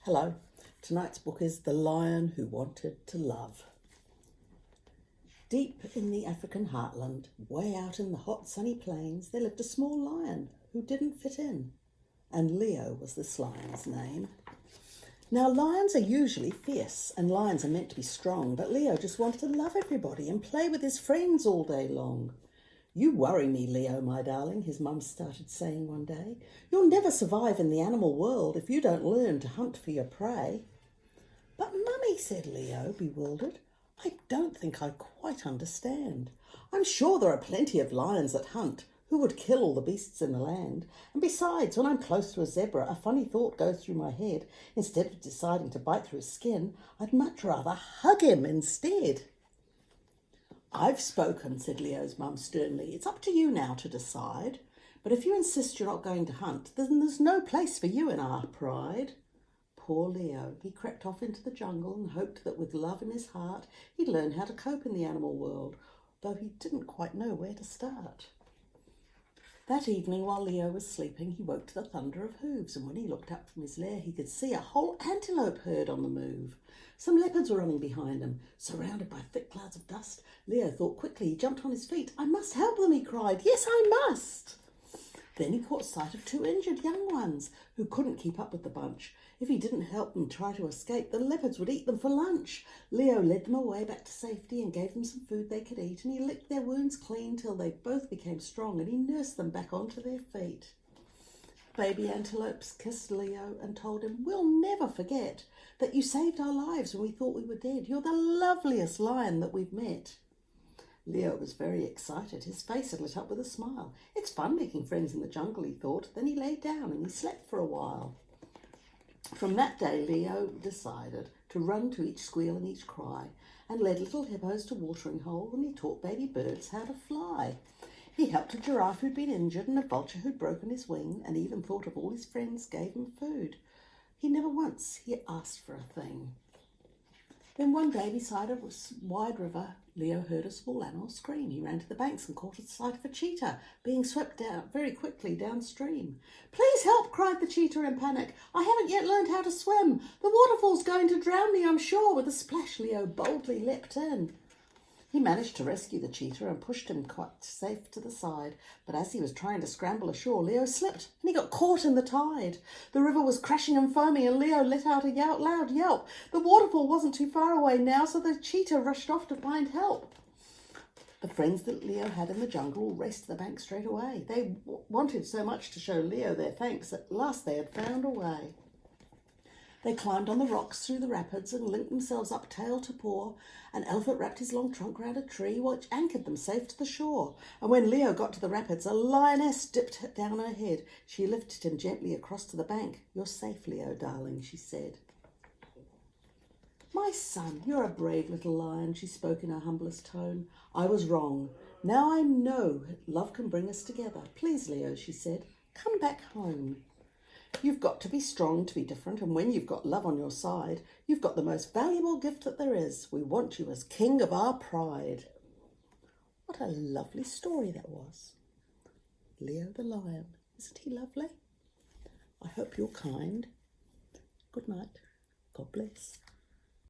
Hello, tonight's book is The Lion Who Wanted to Love. Deep in the African heartland, way out in the hot sunny plains, there lived a small lion who didn't fit in, and Leo was this lion's name. Now lions are usually fierce and lions are meant to be strong, but Leo just wanted to love everybody and play with his friends all day long. "You worry me, Leo, my darling," his mum started saying one day. "You'll never survive in the animal world if you don't learn to hunt for your prey." "But Mummy," said Leo, bewildered, "I don't think I quite understand. I'm sure there are plenty of lions that hunt who would kill all the beasts in the land. And besides, when I'm close to a zebra, a funny thought goes through my head. Instead of deciding to bite through his skin, I'd much rather hug him instead." "I've spoken," said Leo's mum sternly. "It's up to you now to decide. But if you insist you're not going to hunt, then there's no place for you in our pride." Poor Leo. He crept off into the jungle and hoped that with love in his heart, he'd learn how to cope in the animal world, though he didn't quite know where to start. That evening, while Leo was sleeping, he woke to the thunder of hooves, and when he looked up from his lair, he could see a whole antelope herd on the move. Some leopards were running behind him. Surrounded by thick clouds of dust, Leo thought quickly. He jumped on his feet. "I must help them," he cried. "Yes, I must." Then he caught sight of two injured young ones who couldn't keep up with the bunch. If he didn't help them try to escape, the leopards would eat them for lunch. Leo led them away back to safety and gave them some food they could eat, and he licked their wounds clean till they both became strong, and he nursed them back onto their feet. Baby antelopes kissed Leo and told him, "We'll never forget that you saved our lives when we thought we were dead. You're the loveliest lion that we've met." Leo was very excited. His face had lit up with a smile. It's fun making friends in the jungle, he thought. Then he lay down and he slept for a while. From that day, Leo decided to run to each squeal and each cry, and led little hippos to watering holes, and he taught baby birds how to fly. He helped a giraffe who'd been injured and a vulture who'd broken his wing, and even thought of all his friends, gave him food. He never once asked for a thing. Then one day, beside a wide river, Leo heard a small animal scream. He ran to the banks and caught sight of a cheetah being swept down very quickly downstream. "Please help," cried the cheetah in panic. "I haven't yet learned how to swim. The waterfall's going to drown me, I'm sure." With a splash, Leo boldly leapt in. He managed to rescue the cheetah and pushed him quite safe to the side. But as he was trying to scramble ashore, Leo slipped and he got caught in the tide. The river was crashing and foaming, and Leo let out a loud yelp. The waterfall wasn't too far away now, so the cheetah rushed off to find help. The friends that Leo had in the jungle raced to the bank straight away. They wanted so much to show Leo their thanks. At last they had found a way. They climbed on the rocks through the rapids and linked themselves up tail to paw. An elephant wrapped his long trunk round a tree, which anchored them safe to the shore. And when Leo got to the rapids, a lioness dipped down her head. She lifted him gently across to the bank. "You're safe, Leo, darling," she said. "My son, you're a brave little lion," she spoke in her humblest tone. "I was wrong. Now I know love can bring us together. Please, Leo," she said, "come back home. You've got to be strong to be different, and when you've got love on your side, you've got the most valuable gift that there is. We want you as king of our pride." What a lovely story that was. Leo the lion. Isn't he lovely? I hope you're kind. Good night. God bless.